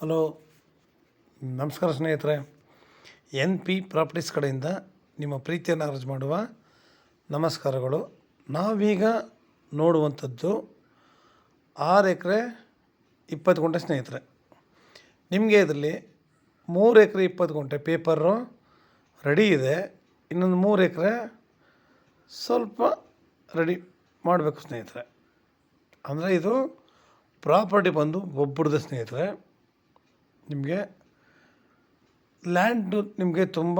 Hello, ನಮಸ್ಕಾರ ಸ್ನೇಹಿತರೆ. N P properties ಕಡೆಯಿಂದ ನಿಮ್ಮ ಪ್ರೀತಿಯನ್ನು ಅರ್ಜಿ ಮಾಡುವ ನಮಸ್ಕಾರಗಳು. ನಾವೀಗ ನೋಡುವಂಥದ್ದು 6 ಎಕರೆ 20 ಗುಂಟೆ ಸ್ನೇಹಿತರೆ. ನಿಮಗೆ ಇದರಲ್ಲಿ 3 ಎಕರೆ 20 ಗುಂಟೆ ಪೇಪರು ರೆಡಿ ಇದೆ. ಇನ್ನೊಂದು 3 ಎಕರೆ ಸ್ವಲ್ಪ ರೆಡಿ ಮಾಡಬೇಕು ಸ್ನೇಹಿತರೆ. ಅಂದರೆ ಇದು ಪ್ರಾಪರ್ಟಿ ಬಂದು ಒಬ್ಬರದೇ ಸ್ನೇಹಿತರೆ. ನಿಮಗೆ ಲ್ಯಾಂಡು ನಿಮಗೆ ತುಂಬ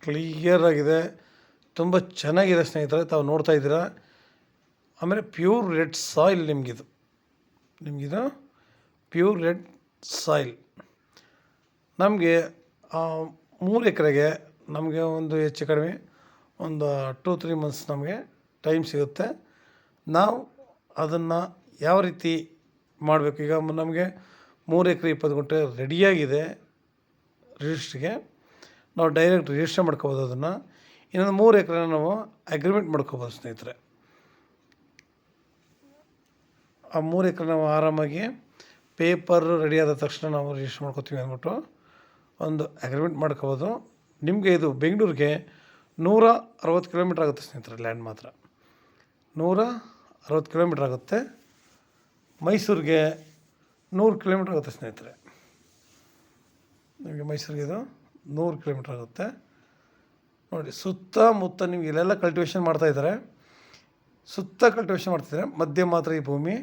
ಕ್ಲಿಯರ್ ಆಗಿದೆ, ತುಂಬ ಚೆನ್ನಾಗಿದೆ ಸ್ನೇಹಿತರೆ. ತಾವು ನೋಡ್ತಾ ಇದ್ದೀರಾ. ಆಮೇಲೆ ಪ್ಯೂರ್ ರೆಡ್ ಸಾಯಿಲ್ ನಿಮಗಿದು ಪ್ಯೂರ್ ರೆಡ್ ಸಾಯಿಲ್. ನಮಗೆ 3 ಎಕರೆಗೆ ನಮಗೆ ಒಂದು ಹೆಚ್ಚು ಕಡಿಮೆ ಒಂದು 2-3 ಮಂತ್ಸ್ ನಮಗೆ ಟೈಮ್ ಸಿಗುತ್ತೆ. ನಾವು ಅದನ್ನು ಯಾವ ರೀತಿ ಮಾಡಬೇಕು, ಈಗ ನಮಗೆ 3 ಎಕರೆ 20 ಗುಂಟೆ ರೆಡಿಯಾಗಿದೆ ರಿಜಿಸ್ಟ್ರಿಗೆ. ನಾವು ಡೈರೆಕ್ಟ್ ರಿಜಿಸ್ಟರ್ ಮಾಡ್ಕೋಬೋದು. ಅದನ್ನು ಇನ್ನೊಂದು 3 ಎಕರೆ ನಾವು ಅಗ್ರಿಮೆಂಟ್ ಮಾಡ್ಕೋಬೋದು ಸ್ನೇಹಿತರೆ. ಆ 3 ಎಕರೆ ನಾವು ಆರಾಮಾಗಿ ಪೇಪರ್ ರೆಡಿ ಆದ ತಕ್ಷಣ ನಾವು ರಿಜಿಸ್ಟರ್ ಮಾಡ್ಕೋತೀವಿ ಅಂದ್ಬಿಟ್ಟು ಒಂದು ಅಗ್ರಿಮೆಂಟ್ ಮಾಡ್ಕೋಬೋದು. ನಿಮಗೆ ಇದು ಬೆಂಗಳೂರಿಗೆ 160 ಕಿಲೋಮೀಟ್ರ್ ಆಗುತ್ತೆ ಸ್ನೇಹಿತರೆ. ಲ್ಯಾಂಡ್ ಮಾತ್ರ 160 ಕಿಲೋಮೀಟ್ರ್ ಆಗುತ್ತೆ. ಮೈಸೂರಿಗೆ 100 ಕಿಲೋಮೀಟ್ರ್ ಆಗುತ್ತೆ ಸ್ನೇಹಿತರೆ. ನಿಮಗೆ ಮೈಸೂರಿಗೆ ಇದು 100 ಕಿಲೋಮೀಟ್ರ್ ಆಗುತ್ತೆ. ನೋಡಿ, ಸುತ್ತಮುತ್ತ ನಿಮಗೆ ಇಲ್ಲೆಲ್ಲ ಕಲ್ಟಿವೇಷನ್ ಮಾಡ್ತಾಯಿದ್ದಾರೆ. ಸುತ್ತ ಕಲ್ಟಿವೇಷನ್ ಮಾಡ್ತಿದ್ದಾರೆ. ಮಧ್ಯೆ ಮಾತ್ರ ಈ ಭೂಮಿ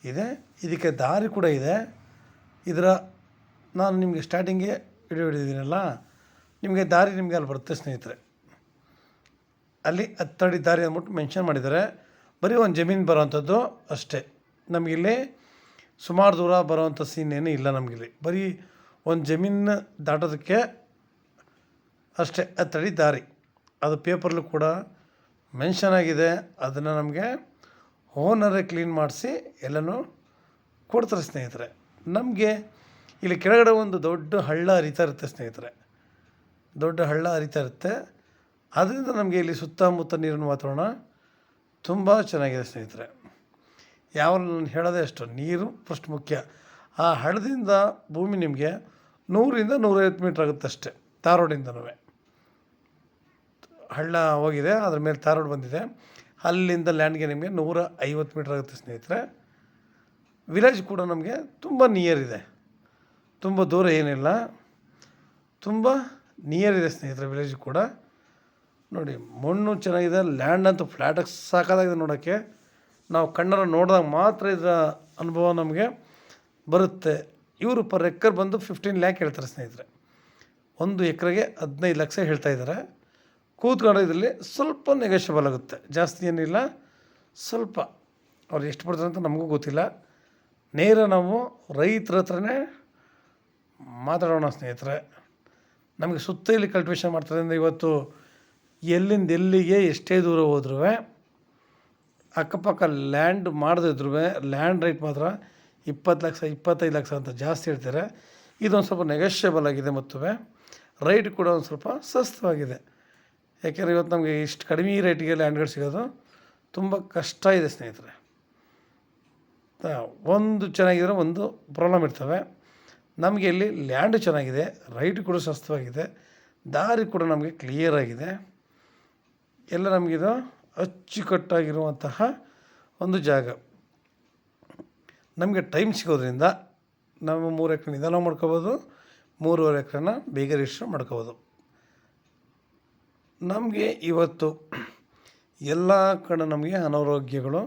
ಇದೆ. ಇದಕ್ಕೆ ದಾರಿ ಕೂಡ ಇದೆ. ನಾನು ನಿಮಗೆ ಸ್ಟಾರ್ಟಿಂಗ್ಗೆ ವಿಡಿಯೋ ಹಿಡಿದಿದ್ದೀನಲ್ಲ, ನಿಮಗೆ ದಾರಿ ನಿಮಗೆ ಅಲ್ಲಿ ಬರುತ್ತೆ ಸ್ನೇಹಿತರೆ. ಅಲ್ಲಿ 10 ಅಡಿ ದಾರಿ ಅಂದ್ಬಿಟ್ಟು ಮೆನ್ಷನ್ ಮಾಡಿದ್ದಾರೆ. ಬರೀ ಒಂದು ಜಮೀನು ಬರೋವಂಥದ್ದು ಅಷ್ಟೇ. ನಮಗಿಲ್ಲಿ ಸುಮಾರು ದೂರ ಬರೋವಂಥ ಸೀನ್ ಏನೂ ಇಲ್ಲ. ನಮಗಿಲ್ಲಿ ಬರೀ ಒಂದು ಜಮೀನು ದಾಟೋದಕ್ಕೆ ಅಷ್ಟೇ 10 ಅಡಿ ದಾರಿ. ಅದು ಪೇಪರ್ಲು ಕೂಡ ಮೆನ್ಷನ್ ಆಗಿದೆ. ಅದನ್ನು ನಮಗೆ ಓನರೇ ಕ್ಲೀನ್ ಮಾಡಿಸಿ ಎಲ್ಲನೂ ಕೊಡ್ತಾರೆ ಸ್ನೇಹಿತರೆ. ನಮಗೆ ಇಲ್ಲಿ ಕೆಳಗಡೆ ಒಂದು ದೊಡ್ಡ ಹಳ್ಳ ಹರಿತಾ ಇರುತ್ತೆ ಸ್ನೇಹಿತರೆ. ದೊಡ್ಡ ಹಳ್ಳ ಹರಿತಾ ಇರುತ್ತೆ. ಅದರಿಂದ ನಮಗೆ ಇಲ್ಲಿ ಸುತ್ತಮುತ್ತ ನೀರಿನ ವಾತಾವರಣ ತುಂಬ ಚೆನ್ನಾಗಿದೆ ಸ್ನೇಹಿತರೆ. ನಾನು ಹೇಳೋದೇ ಅಷ್ಟು, ನೀರು ಫಸ್ಟ್ ಮುಖ್ಯ. ಆ ಹಳ್ಳದಿಂದ ಭೂಮಿ ನಿಮಗೆ 100-150 ಮೀಟ್ರ್ ಆಗುತ್ತೆ ಅಷ್ಟೇ. ತಾರ್ ರೋಡಿಂದನೂ ಹಳ್ಳ ಹೋಗಿದೆ, ಅದ್ರ ಮೇಲೆ ತಾರ್ ರೋಡ್ ಬಂದಿದೆ. ಅಲ್ಲಿಂದ ಲ್ಯಾಂಡ್ಗೆ ನಿಮಗೆ 150 ಮೀಟ್ರ್ ಆಗುತ್ತೆ ಸ್ನೇಹಿತರೆ. ವಿಲೇಜ್ ಕೂಡ ನಮಗೆ ತುಂಬ ನಿಯರ್ ಇದೆ, ತುಂಬ ದೂರ ಏನಿಲ್ಲ, ತುಂಬ ನಿಯರ್ ಇದೆ ಸ್ನೇಹಿತರೆ ವಿಲೇಜ್ ಕೂಡ. ನೋಡಿ, ಮಣ್ಣು ಚೆನ್ನಾಗಿದೆ. ಲ್ಯಾಂಡ್ ಅಂತೂ ಫ್ಲ್ಯಾಟಾಗಿ ಸಾಕಾಗಿದೆ ನೋಡೋಕ್ಕೆ. ನಾವು ಕಣ್ಣರ ನೋಡಿದಾಗ ಮಾತ್ರ ಇದರ ಅನುಭವ ನಮಗೆ ಬರುತ್ತೆ. ಇವರು ಪರ್ ಎಕರ್ ಬಂದು 15 ಲ್ಯಾಕ್ ಹೇಳ್ತಾರೆ ಸ್ನೇಹಿತರೆ. 1 ಎಕರೆಗೆ 15 ಲಕ್ಷ ಹೇಳ್ತಾಯಿದ್ದಾರೆ. ಕೂತ್ಕೊಳ್ಳೋದ್ರಲ್ಲಿ ಸ್ವಲ್ಪ ನೆಗೋಷಿಯಬಲ್ ಆಗುತ್ತೆ, ಜಾಸ್ತಿ ಏನಿಲ್ಲ. ಸ್ವಲ್ಪ ಅವ್ರು ಎಷ್ಟು ಕೊಡ್ತಾರೆ ಅಂತ ನಮಗೂ ಗೊತ್ತಿಲ್ಲ. ನೇರ ನಾವು ರೈತರ ಹತ್ರನೇ ಮಾತಾಡೋಣ ಸ್ನೇಹಿತರೆ. ನಮಗೆ ಸುತ್ತ ಇಲ್ಲಿ ಕಲ್ಟಿವೇಷನ್ ಮಾಡ್ತಾರೆ ಅಂದರೆ ಇವತ್ತು ಎಲ್ಲಿಂದ ಎಲ್ಲಿಗೆ ಎಷ್ಟೇ ದೂರ ಹೋದ್ರೂ ಅಕ್ಕಪಕ್ಕ ಲ್ಯಾಂಡ್ ಮಾಡದಿದ್ರು ಲ್ಯಾಂಡ್ ರೇಟ್ ಮಾತ್ರ 20 ಲಕ್ಷ 25 ಲಕ್ಷ ಅಂತ ಜಾಸ್ತಿ ಹೇಳ್ತಾರೆ. ಇದೊಂದು ಸ್ವಲ್ಪ ನೆಗೋಷಿಯಬಲ್ ಆಗಿದೆ ಮತ್ತು ರೈಟ್ ಕೂಡ ಒಂದು ಸ್ವಲ್ಪ ಸಸ್ತವಾಗಿದೆ. ಯಾಕೆಂದರೆ ಇವತ್ತು ನಮಗೆ ಇಷ್ಟು ಕಡಿಮೆ ರೇಟಿಗೆ ಲ್ಯಾಂಡ್ಗಳು ಸಿಗೋದು ತುಂಬ ಕಷ್ಟ ಇದೆ ಸ್ನೇಹಿತರೆ. ಒಂದು ಚೆನ್ನಾಗಿದ್ರೆ ಒಂದು ಪ್ರಾಬ್ಲಮ್ ಇರ್ತವೆ. ನಮಗೆ ಇಲ್ಲಿ ಲ್ಯಾಂಡು ಚೆನ್ನಾಗಿದೆ, ರೈಟ್ ಕೂಡ ಸಸ್ತವಾಗಿದೆ, ದಾರಿ ಕೂಡ ನಮಗೆ ಕ್ಲಿಯರ್ ಆಗಿದೆ. ಎಲ್ಲ ನಮಗಿದು ಅಚ್ಚುಕಟ್ಟಾಗಿರುವಂತಹ ಒಂದು ಜಾಗ. ನಮಗೆ ಟೈಮ್ ಸಿಗೋದ್ರಿಂದ ನಾವು 3 ಎಕರೆ ನಿಧಾನ ಮಾಡ್ಕೋಬೋದು, 3.5 ಎಕರೆನ ಬೇಗ ರಿಜಿಸ್ಟರ್ ಮಾಡ್ಕೋಬೋದು. ನಮಗೆ ಇವತ್ತು ಎಲ್ಲ ಕಡೆ ನಮಗೆ ಅನಾರೋಗ್ಯಗಳು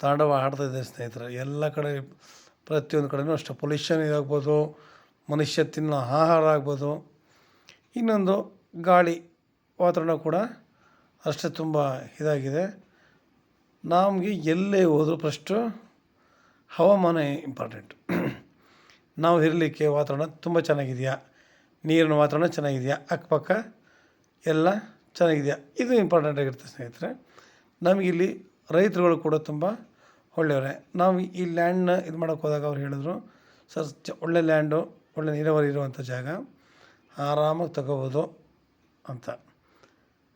ತಾಂಡವ ಆಡ್ತಾಯಿದೆ ಸ್ನೇಹಿತರೆ. ಎಲ್ಲ ಕಡೆ ಪ್ರತಿಯೊಂದು ಕಡೆಯೂ ಅಷ್ಟೇ ಪೊಲ್ಯೂಷನ್ ಇದಾಗ್ಬೋದು, ಮನುಷ್ಯ ತಿನ್ನೋ ಆಹಾರ ಆಗ್ಬೋದು, ಇನ್ನೊಂದು ಗಾಳಿ ವಾತಾವರಣ ಕೂಡ ಅಷ್ಟೇ ತುಂಬ ಇದಾಗಿದೆ. ನಮಗೆ ಎಲ್ಲೇ ಹೋದರೂ ಫಸ್ಟು ಹವಾಮಾನ ಇಂಪಾರ್ಟೆಂಟು. ನಾವು ಇರಲಿಕ್ಕೆ ವಾತಾವರಣ ತುಂಬ ಚೆನ್ನಾಗಿದೆಯಾ, ನೀರಿನ ವಾತಾವರಣ ಚೆನ್ನಾಗಿದೆಯಾ, ಅಕ್ಕಪಕ್ಕ ಎಲ್ಲ ಚೆನ್ನಾಗಿದೆಯಾ, ಇದು ಇಂಪಾರ್ಟೆಂಟ್ ಆಗಿರುತ್ತೆ ಸ್ನೇಹಿತರೆ. ನಮಗಿಲ್ಲಿ ರೈತರುಗಳು ಕೂಡ ತುಂಬ ಒಳ್ಳೆಯವರೇ. ನಾವು ಈ ಲ್ಯಾಂಡ್ನ ಇದು ಮಾಡೋಕ್ಕೆ ಹೋದಾಗ ಅವ್ರು ಹೇಳಿದ್ರು, ಸರ್ ಒಳ್ಳೆ ಲ್ಯಾಂಡು, ಒಳ್ಳೆ ನೀರಾವರಿ ಇರುವಂಥ ಜಾಗ, ಆರಾಮಾಗಿ ತಗೋಬೋದು ಅಂತ.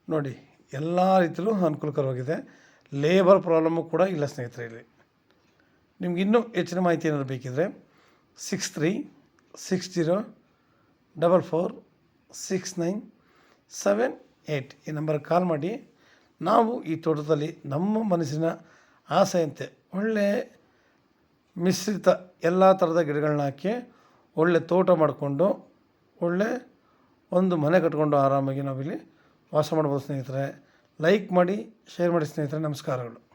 ನೋಡಿ, ಎಲ್ಲ ರೀತಿಯಲ್ಲೂ ಅನುಕೂಲಕರವಾಗಿದೆ. ಲೇಬರ್ ಪ್ರಾಬ್ಲಮ್ಮು ಕೂಡ ಇಲ್ಲ ಸ್ನೇಹಿತರೆ. ಇಲ್ಲಿ ನಿಮ್ಗೆ ಇನ್ನೂ ಹೆಚ್ಚಿನ ಮಾಹಿತಿ ಏನಾದ್ರು ಬೇಕಿದ್ದರೆ 63 60446978 ಈ ನಂಬರ್ಗೆ ಕಾಲ್ ಮಾಡಿ. ನಾವು ಈ ತೋಟದಲ್ಲಿ ನಮ್ಮ ಮನಸ್ಸಿನ ಆಸೆಯಂತೆ ಒಳ್ಳೆಯ ಮಿಶ್ರಿತ ಎಲ್ಲ ಥರದ ಗಿಡಗಳನ್ನ ಹಾಕಿ ಒಳ್ಳೆ ತೋಟ ಮಾಡಿಕೊಂಡು ಒಳ್ಳೆ ಒಂದು ಮನೆ ಕಟ್ಕೊಂಡು ಆರಾಮಾಗಿ ನಾವಿಲ್ಲಿ ವಾಸ ಮಾಡ್ಬೋದು ಸ್ನೇಹಿತರೆ. ಲೈಕ್ ಮಾಡಿ, ಶೇರ್ ಮಾಡಿ ಸ್ನೇಹಿತರೆ. ನಮಸ್ಕಾರಗಳು.